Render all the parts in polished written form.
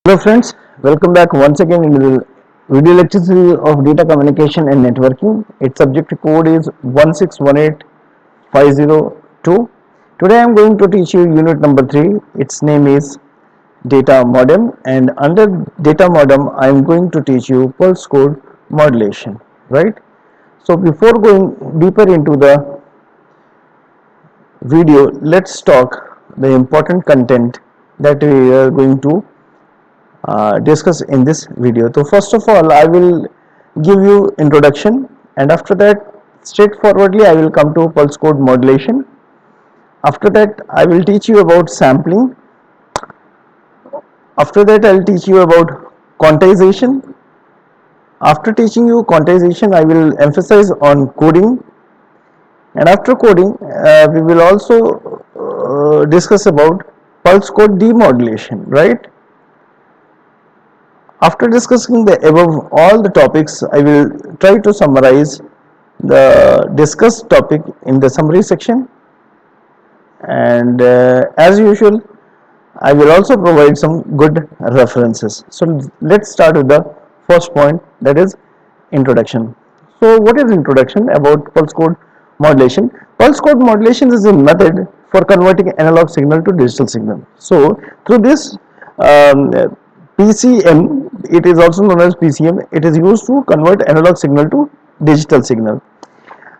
Hello friends, welcome back once again in the video lecture series of data communication and networking. Its subject code is 1618502. Today I am going to teach you unit number 3. Its name is data modem, and under data modem I am going to teach you pulse code modulation, right? So before going deeper into the video, let's talk the important content that we are going to discuss in this video. So first of all, I will give you introduction, and after that straightforwardly I will come to pulse code modulation. After that I will teach you about sampling. After that I will teach you about quantization. After teaching you quantization I will emphasize on coding, and after coding we will also discuss about pulse code demodulation, right? After discussing the above all the topics, I will try to summarize the discussed topic in the summary section, and as usual I will also provide some good references. So let's start with the first point, that is introduction. So what is introduction about pulse code modulation? Pulse code modulation is a method for converting analog signal to digital signal. So through this PCM, it is also known as PCM, it is used to convert analog signal to digital signal.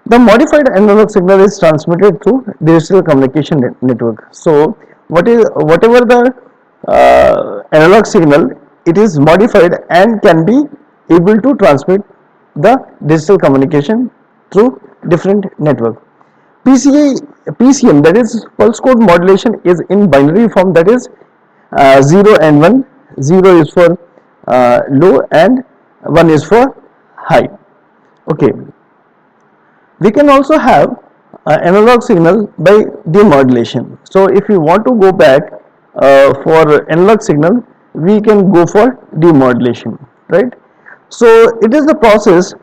The modified analog signal is transmitted through digital communication network. So whatever the analog signal, it is modified and can be able to transmit the digital communication through different network. PCM, that is pulse code modulation, is in binary form, that is 0 and 1. 0 is for low and 1 is for high. Okay, we can also have analog signal by demodulation. So if you want to go back for analog signal, we can go for demodulation, right? So it is the process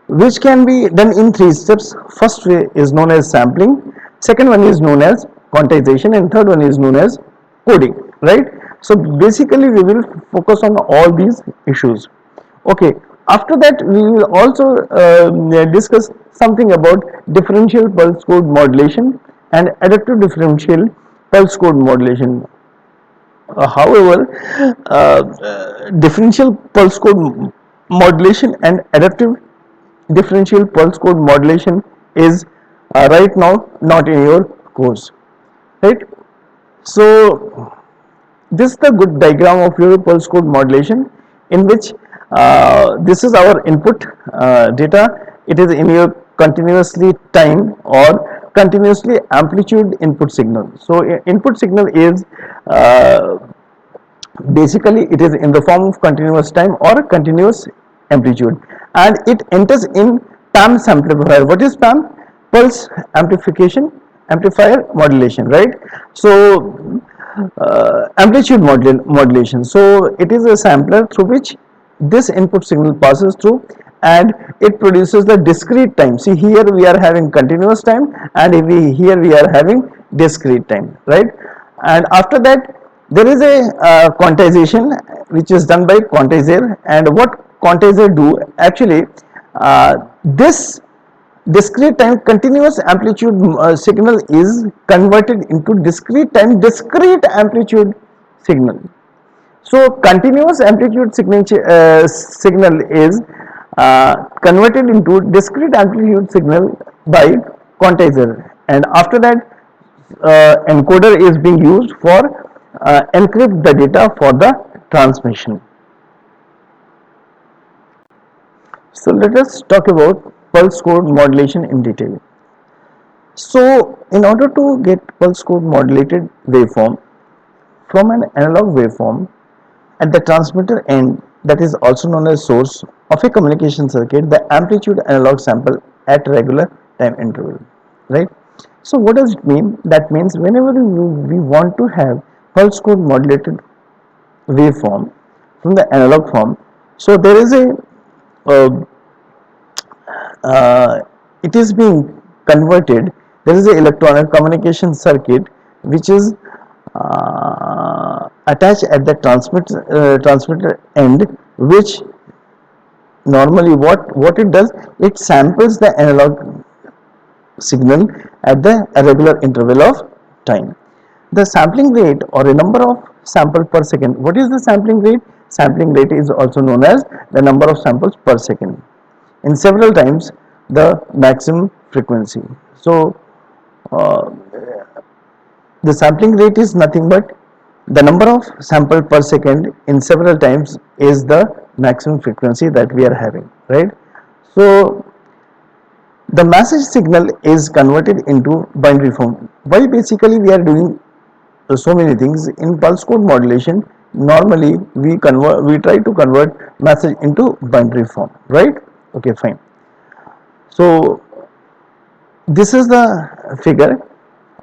which can be done in 3 steps. First way is known as sampling, second one is known as quantization, and third one is known as coding, right? So basically we will focus on all these issues. Okay, after that we will also discuss something about differential pulse code modulation and adaptive differential pulse code modulation. However, differential pulse code modulation and adaptive differential pulse code modulation is right now not in your course, right? So this is the good diagram of your pulse code modulation, in which this is our input data. It is in your continuously time or continuously amplitude input signal. So input signal is basically it is in the form of continuous time or continuous amplitude, and it enters in PAM amplifier. What is PAM? Pulse amplification amplifier modulation, right? So amplitude modulation. So it is a sampler through which this input signal passes through, and it produces the discrete time. See, here we are having continuous time, and here we are having discrete time, right? And after that there is a quantization which is done by quantizer. And what quantizer do actually, this discrete time continuous amplitude signal is converted into discrete time discrete amplitude signal. So continuous amplitude signal is converted into discrete amplitude signal by quantizer, and after that encoder is being used for encrypt the data for the transmission. So let us talk about pulse code modulation in detail. So in order to get pulse code modulated waveform from an analog waveform at the transmitter end, that is also known as source of a communication circuit, the amplitude analog sample at regular time interval, right? So what does it mean? That means whenever we want to have pulse code modulated waveform from the analog form, so there is a uh, it is being converted. There is an electronic communication circuit which is attached at the transmitter end, which normally what it does, it samples the analog signal at the regular interval of time. The sampling rate, or a number of sample per second. What is the sampling rate? Sampling rate is also known as the number of samples per second in several times the maximum frequency. So uh, the sampling rate is nothing but the number of sample per second in several times is the maximum frequency that we are having, right? So the message signal is converted into binary form. Why basically we are doing so many things in pulse code modulation? Normally we try to convert message into binary form, right? Okay, fine. So this is the figure,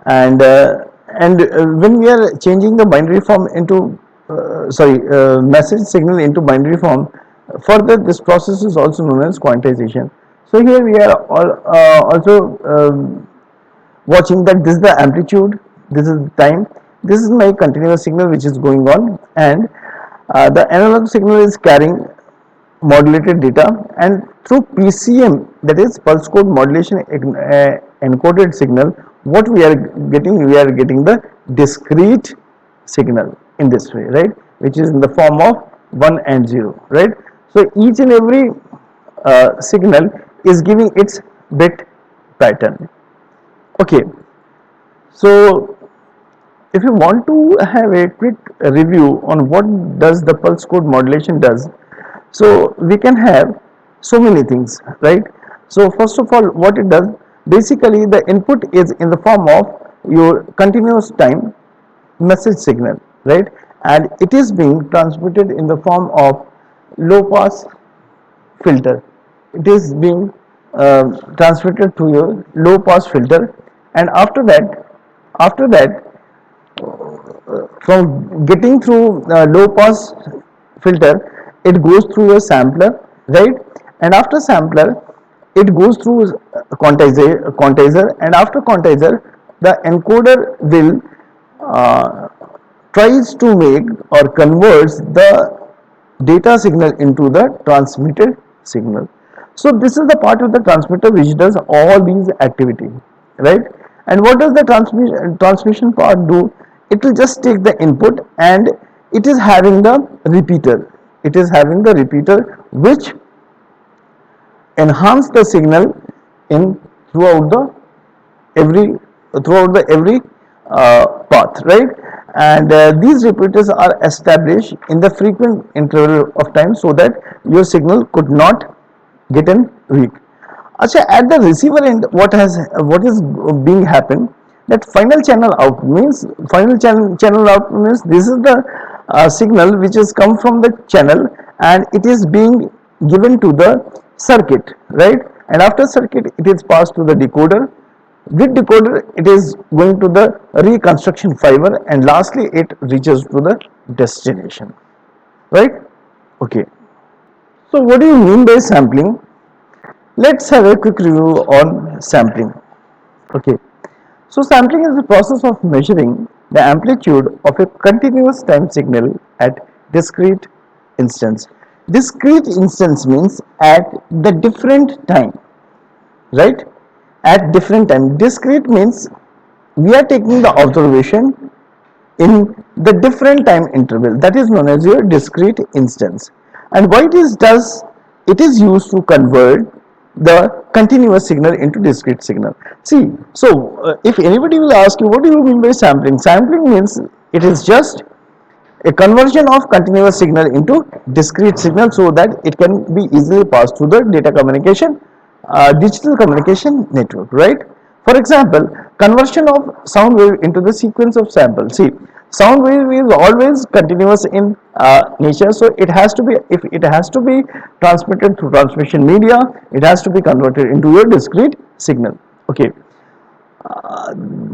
and when we are changing the binary form into message signal into binary form, further this process is also known as quantization. So here we are also watching that this is the amplitude, this is the time, this is my continuous signal which is going on, and the analog signal is carrying modulated data, and through PCM, that is pulse code modulation encoded signal, what we are getting the discrete signal in this way, right, which is in the form of 1 and 0, right. So each and every signal is giving its bit pattern. Okay, so if you want to have a quick review on what does the pulse code modulation does, so we can have so many things, right. So first of all, what it does, basically the input is in the form of your continuous time message signal, right, and it is being transmitted in the form of low pass filter. It is being transmitted to your low pass filter, and after that from getting through low pass filter, it goes through a sampler, right, and after sampler it goes through quantizer, and after quantizer the encoder will uh, tries to make or converts the data signal into the transmitted signal. So this is the part of the transmitter which does all these activity, right. And what does the transmission part do? It will just take the input, and it is having the repeater. It is having the repeater which enhance the signal in throughout the every every path, right. And these repeaters are established in the frequent interval of time so that your signal could not get in weak. Acha, at the receiver end, what is being happen, that final channel out means this is the signal which has come from the channel, and it is being given to the circuit, right, and after circuit it is passed to the decoder. With decoder it is going to the reconstruction fiber, and lastly it reaches to the destination, right. Okay, so what do you mean by sampling? Let's have a quick review on sampling. Okay, so sampling is the process of measuring the amplitude of a continuous time signal at discrete instance. Discrete instance means at the different time, right? At different time. Discrete means we are taking the observation in the different time interval, that is known as your discrete instance. And what it is does, it is used to convert the continuous signal into discrete signal. See, so if anybody will ask you what do you mean by sampling, sampling means it is just a conversion of continuous signal into discrete signal so that it can be easily passed through the data communication digital communication network, right. For example, conversion of sound wave into the sequence of samples. See, sound wave is always continuous in nature, so it has to be, if it has to be transmitted through transmission media, it has to be converted into your discrete signal. Okay,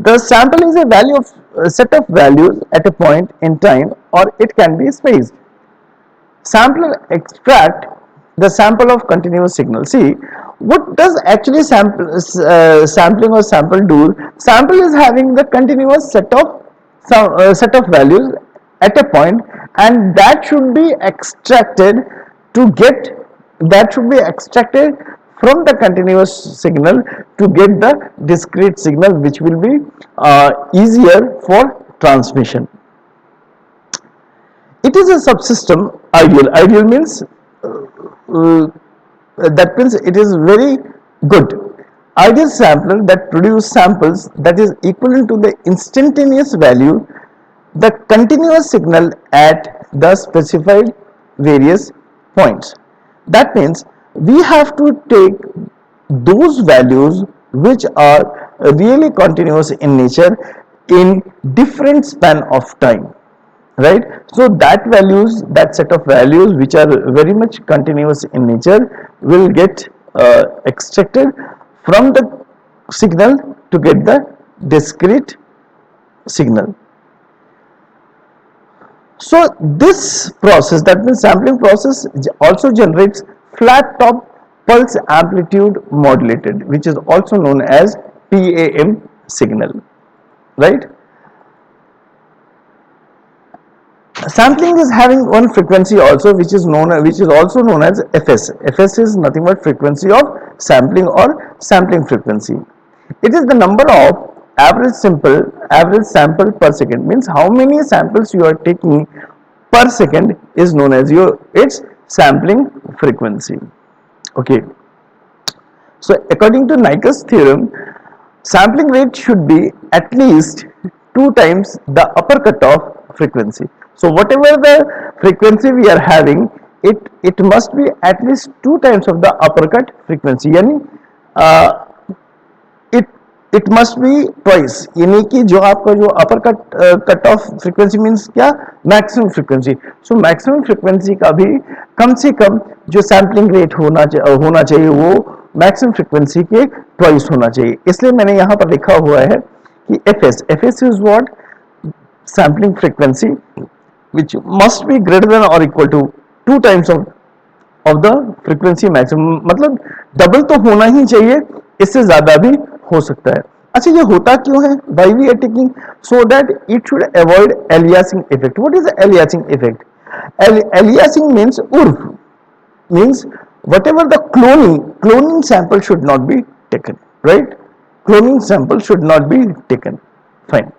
the sample is a value of a set of values at a point in time, or it can be spaced. Sampler extract the sample of continuous signal. See, what does actually sampling or sample do? Sample is having the continuous set of values at a point, and that should be extracted to get that should be extracted from the continuous signal to get the discrete signal, which will be easier for transmission. It is a subsystem. Ideal means uh, that means it is very good. Ideal sampler that produce samples that is equivalent to the instantaneous value the continuous signal at the specified various points. That means we have to take those values which are really continuous in nature in different span of time, right? So that set of values which are very much continuous in nature will get extracted from the signal to get the discrete signal. So this process, that means sampling process, also generates flat top pulse amplitude modulated, which is also known as PAM signal, right? Sampling is having one frequency also, which is also known as Fs. Fs is nothing but frequency of sampling or sampling frequency. It is the number of average sample per second, means how many samples you are taking per second is known as its sampling frequency. Okay. So according to Nyquist theorem, sampling rate should be at least 2 times the upper cutoff frequency. So whatever the frequency we are having, it must be at least 2 times of the upper cut frequency. यानी it must be twice, यानी कि जो आपका जो upper cut off frequency means क्या, maximum frequency. So maximum frequency का भी कम से कम जो सैम्पलिंग रेट होना चाहिए वो मैक्सिमम फ्रीक्वेंसी के ट्वाइस होना चाहिए. इसलिए मैंने यहाँ पर लिखा हुआ है कि F S is what, sampling frequency which must be greater than or equal to 2 times of the frequency maximum. मतलब डबल तो होना ही चाहिए, इससे ज्यादा भी हो सकता है. अच्छा, ये होता क्यों है? Why we are taking? So that it should avoid aliasing effect. What is aliasing effect? Aliasing means URF, means whatever the cloning sample should not be taken, right? Cloning sample should not be taken. Fine.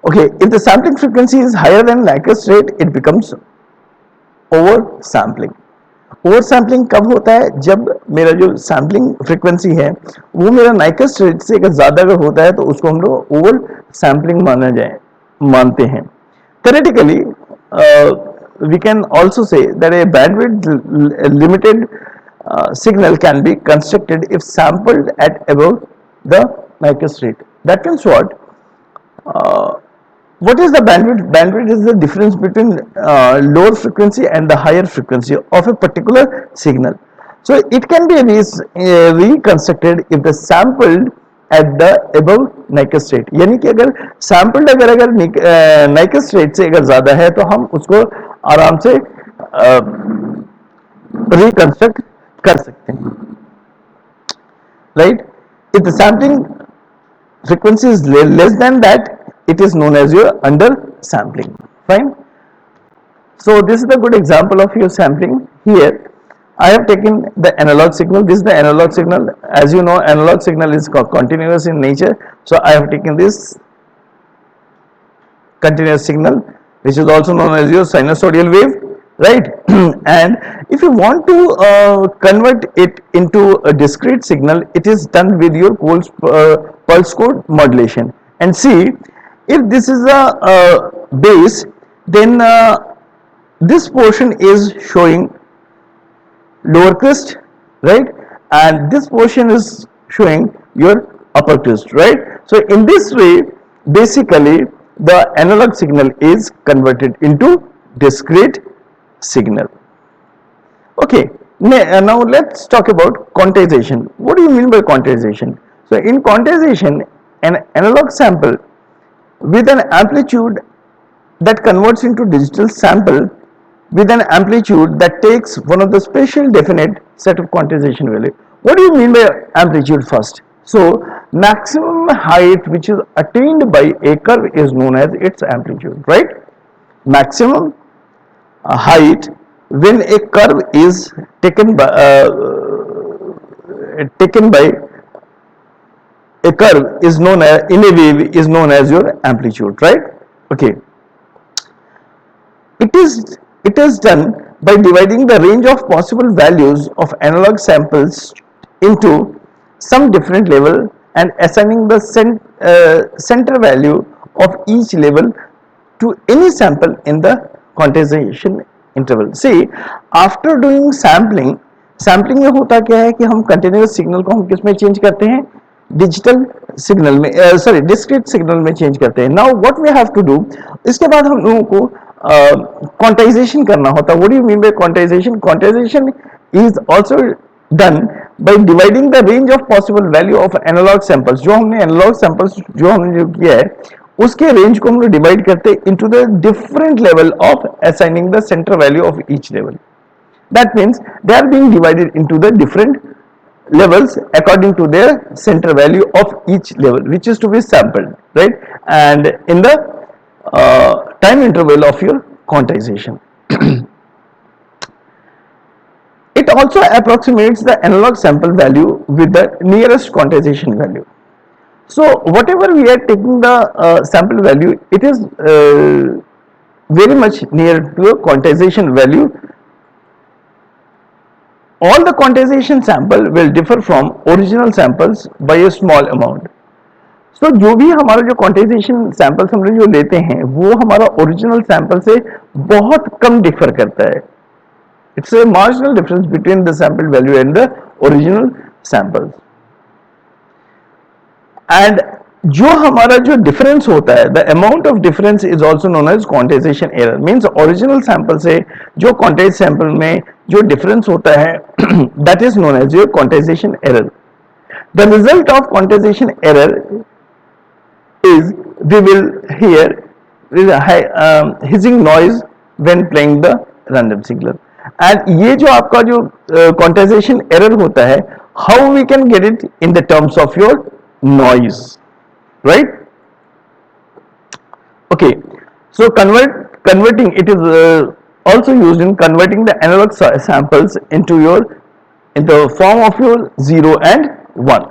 Okay, if the sampling frequency is higher than Nyquist rate, it becomes oversampling. ओवरसैम्पलिंग कब होता है? जब मेरा जो sampling frequency है वो मेरा Nyquist rate से अगर ज्यादा अगर होता है तो उसको हम लोग ओवर सैम्पलिंग मानते हैं. Theoretically, we can also say that a bandwidth limited signal can be constructed if sampled at above the Nyquist rate. That means what? What is the bandwidth? Bandwidth is the difference between lower frequency and the higher frequency of a particular signal. So it can be reconstructed if the sampled at the above Nyquist rate. यानी कि अगर sampled अगर Nyquist rate से अगर ज़्यादा है तो हम उसको आराम से reconstruct कर सकते हैं, right? If the sampling frequency is less than that, it is known as your undersampling. Fine. So this is a good example of your sampling. Here I have taken the analog signal. This is the analog signal. As you know, analog signal is continuous in nature. So I have taken this continuous signal, which is also known as your sinusoidal wave, right? And if you want to convert it into a discrete signal, it is done with your pulse code modulation. And see, if this is a base, then this portion is showing lower crest, right? And this portion is showing your upper crest, right? So in this way, basically the analog signal is converted into discrete signal. Okay, now let's talk about quantization. What do you mean by quantization? So in quantization, an analog sample with an amplitude that converts into digital sample with an amplitude that takes one of the special definite set of quantization value. What do you mean by amplitude first? So maximum height which is attained by a curve is known as its amplitude, right? Maximum height when a curve is taken by a curve is known as, in a wave, is known as your amplitude, right? Okay, it is done by dividing the range of possible values of analog samples into some different level and assigning the center value of each level to any sample in the quantization interval. See, after doing sampling में होता क्या है कि हम continuous signal को हम किस में चेंज करते हैं, डिजिटल सिग्नल में, सॉरी डिस्क्रीट सिग्नल में चेंज करते हैं. Now what we have to do, इसके बाद हम लोगों को क्वांटाइजेशन करना होता है. What do you mean by quantization? Quantization is also done by dividing the range of possible value of analogue samples. जो हमने एनालॉग सैंपल्स जो हमने जो किया है उसके रेंज को हम लोग डिवाइड करते हैं into the different level of assigning the centre value of each level. That means they are being divided into the different levels according to their center value of each level which is to be sampled, right? And in the time interval of your quantization. It also approximates the analog sample value with the nearest quantization value. So whatever we are taking the sample value, it is very much near to the quantization value. All the quantization sample will differ from original samples by a small amount. So जो भी हमारा जो quantization samples हम लोग जो लेते हैं वो हमारा original sample से बहुत कम differ करता है. It's a marginal difference between the sample value and the original samples. And जो हमारा जो डिफरेंस होता है, the amount of difference is also known as quantization error. Means original sample से जो क्वांटाइज सैंपल में जो डिफरेंस होता है that is known as your quantization error. The result of quantization error is we will hear hissing noise when playing the random signal. And ये जो आपका जो क्वांटाइजेशन एरर होता है, how we can get it in the terms of your noise, right? Okay, so converting it is also used in converting the analog samples into in the form of your 0 and 1.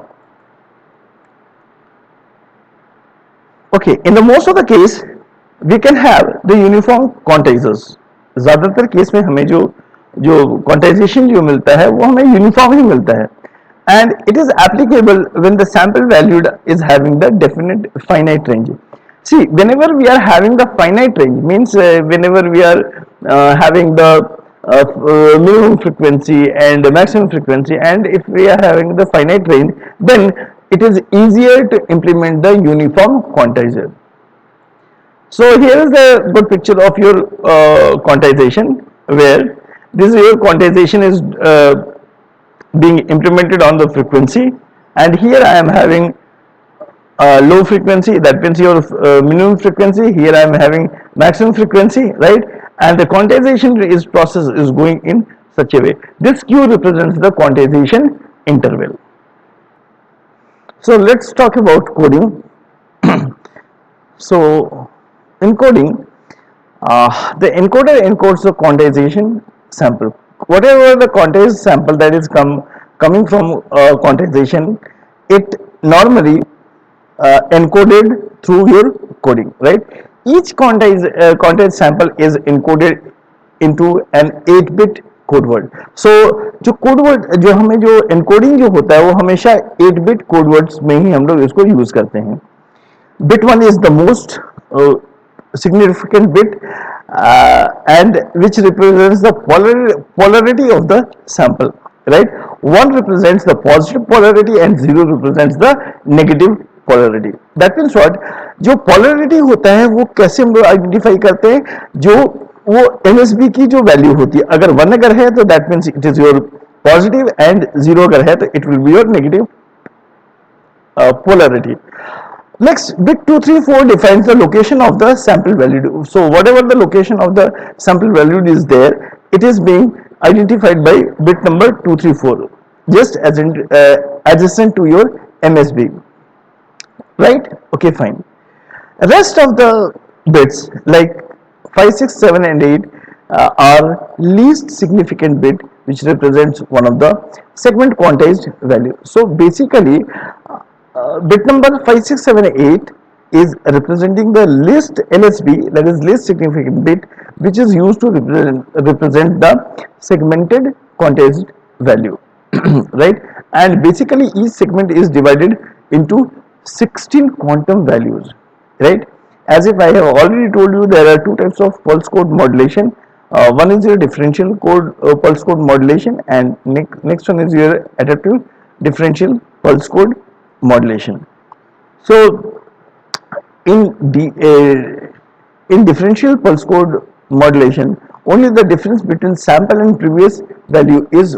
Okay, in the most of the case we can have the uniform quantizers. ज़्यादातर case में हमें जो quantization जो मिलता है वो हमें uniform ही मिलता है. And it is applicable when the sample value is having the definite finite range. See, whenever we are having the finite range, means whenever we are having the minimum frequency and the maximum frequency, and if we are having the finite range, then it is easier to implement the uniform quantizer. So here is the good picture of your quantization, where this your quantization is being implemented on the frequency, and here I am having low frequency, that means your minimum frequency. Here I am having maximum frequency, right? And the quantization process is going in such a way. This Q represents the quantization interval. So let's talk about coding. So in coding, the encoder encodes the quantization sample. Whatever the quantized sample that is coming from quantization, it normally encoded through your coding, right? Each quantized sample is encoded into an 8-bit code word. So जो code word जो हमें जो encoding जो होता है वो हमेशा 8-bit code words में ही हम लोग इसको यूज करते हैं. Bit 1 is the most significant bit and which represents the polarity of the sample, right? 1 represents the positive polarity and 0 represents the negative polarity. That means what? जो polarity होता है वो कैसे हम लोग आइडेंटिफाई करते हैं? जो वो MSB की जो वैल्यू होती है, अगर 1 अगर है तो that means it is your positive, and 0 अगर है तो it will be your negative polarity. Next, bit 234 defines the location of the sample value. So whatever the location of the sample value is there, it is being identified by bit number 234, just as adjacent to your MSB, right? Okay, fine. Rest of the bits like 5, 6, 7 and 8 are least significant bit, which represents one of the segment quantized value. So basically bit number 5, 6, 7, 8 is representing the least LSB, that is least significant bit, which is used to represent the segmented quantized value. Right, and basically each segment is divided into 16 quantum values, right? As if I have already told you, there are two types of pulse code modulation. One is your differential code pulse code modulation, and next one is your adaptive differential pulse code modulation. So in differential pulse code modulation, only the difference between sample and previous value is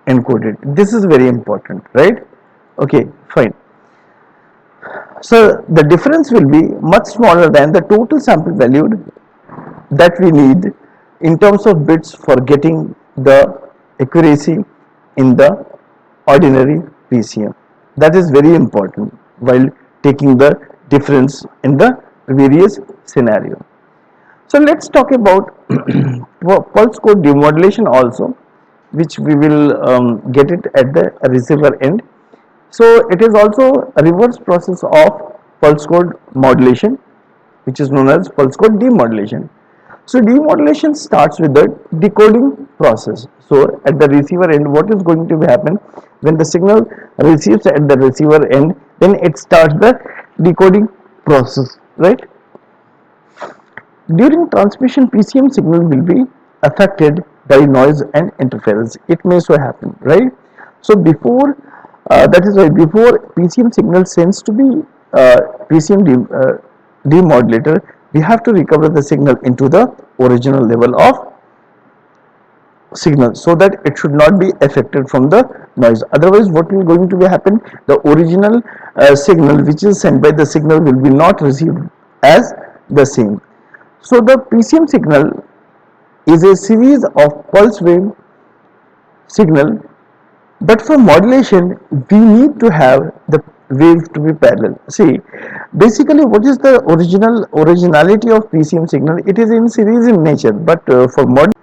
encoded. This is very important, right? Okay, fine. So the difference will be much smaller than the total sample value that we need in terms of bits for getting the accuracy in the ordinary PCM. That is very important while taking the difference in the various scenario. So let's talk about pulse code demodulation also, which we will get it at the receiver end. So it is also a reverse process of pulse code modulation, which is known as pulse code demodulation. So demodulation starts with the decoding process. So at the receiver end, what is going to happen when the signal receives at the receiver end? Then it starts the decoding process, right? During transmission, PCM signal will be affected by noise and interference. It may so happen, right? So before that is why before PCM signal sends to be PCM demodulator, we have to recover the signal into the original level of signal, so that it should not be affected from the noise. Otherwise, what will going to be happen? The original signal which is sent by the signal will be not received as the same. So the PCM signal is a series of pulse wave signal, but for modulation we need to have the wave to be parallel. See, basically what is the originality of PCM signal? It is in series in nature, but for modulation,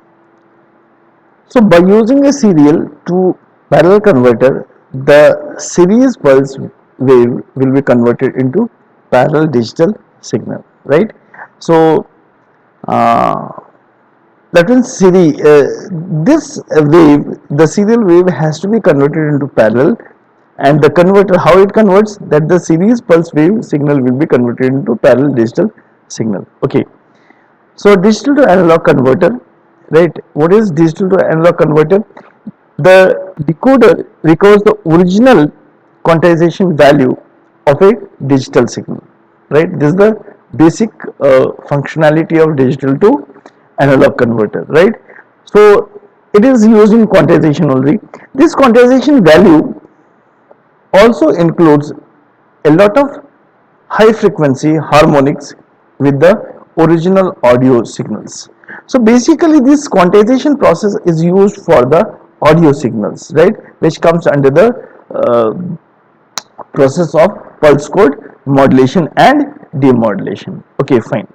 so by using a serial to parallel converter, the series pulse wave will be converted into parallel digital signal, right? So uh, that means this wave, the serial wave has to be converted into parallel, and the converter, how it converts, that the series pulse wave signal will be converted into parallel digital signal. Okay, so digital to analog converter, right? What is digital to analog converter? The decoder records the original quantization value of a digital signal, right? This is the basic functionality of digital to analog converter, right? So it is used in quantization only. This quantization value also includes a lot of high frequency harmonics with the original audio signals. So basically this quantization process is used for the audio signals, right, which comes under the uh, process of pulse code modulation and demodulation. Okay, fine.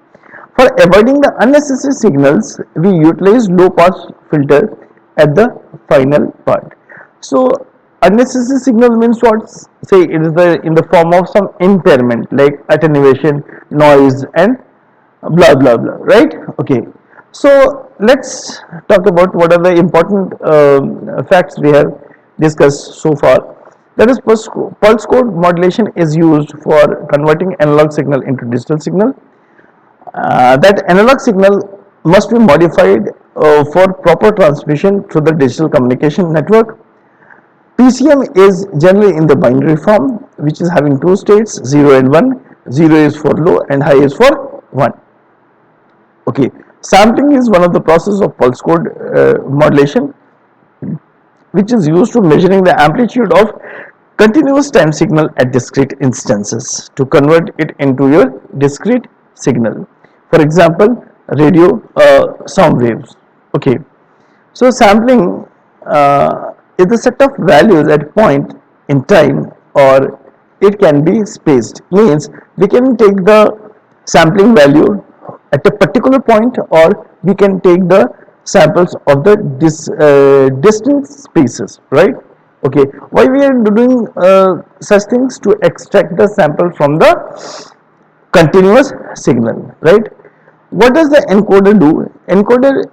For avoiding the unnecessary signals, we utilize low pass filter at the final part. So unnecessary signal means what? Say it is the in the form of some impairment like attenuation, noise, and blah blah blah, right? Okay, so let's talk about what are the important facts we have discussed so far. That is, pulse code modulation is used for converting analog signal into digital signal. That analog signal must be modified for proper transmission through the digital communication network. PCM is generally in the binary form, which is having two states, 0 and 1. 0 is for low and high is for 1. Okay, sampling is one of the process of pulse code modulation, which is used to measuring the amplitude of continuous time signal at discrete instances to convert it into your discrete signal. For example, radio sound waves. Okay, so sampling is the set of values at point in time or it can be spaced, means we can take the sampling value at a particular point, or we can take the samples of the distant spaces, right? Okay, why we are doing such things? To extract the sample from the continuous signal, right? What does the encoder do? Encoder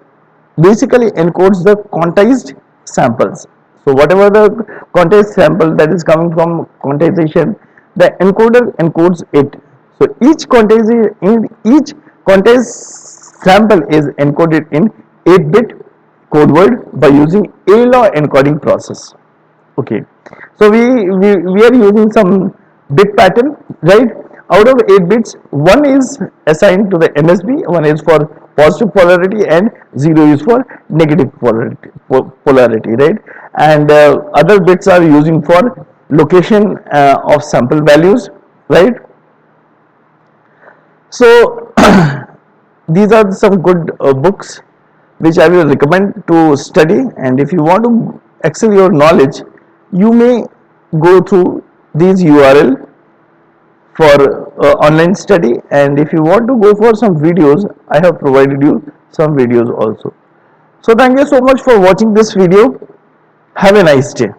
basically encodes the quantized samples. So whatever the quantized sample that is coming from quantization, the encoder encodes it. So each quantized sample is encoded in 8-bit code word by using ALO encoding process. Okay, so we are using some bit pattern, right? Out of 8 bits, one is assigned to the MSB, one is for positive polarity, and 0 is for negative polarity, right? And other bits are using for location of sample values, right? So these are some good books which I will recommend to study, and if you want to excel your knowledge, you may go through these URL for online study, and if you want to go for some videos, I have provided you some videos also. So thank you so much for watching this video. Have a nice day.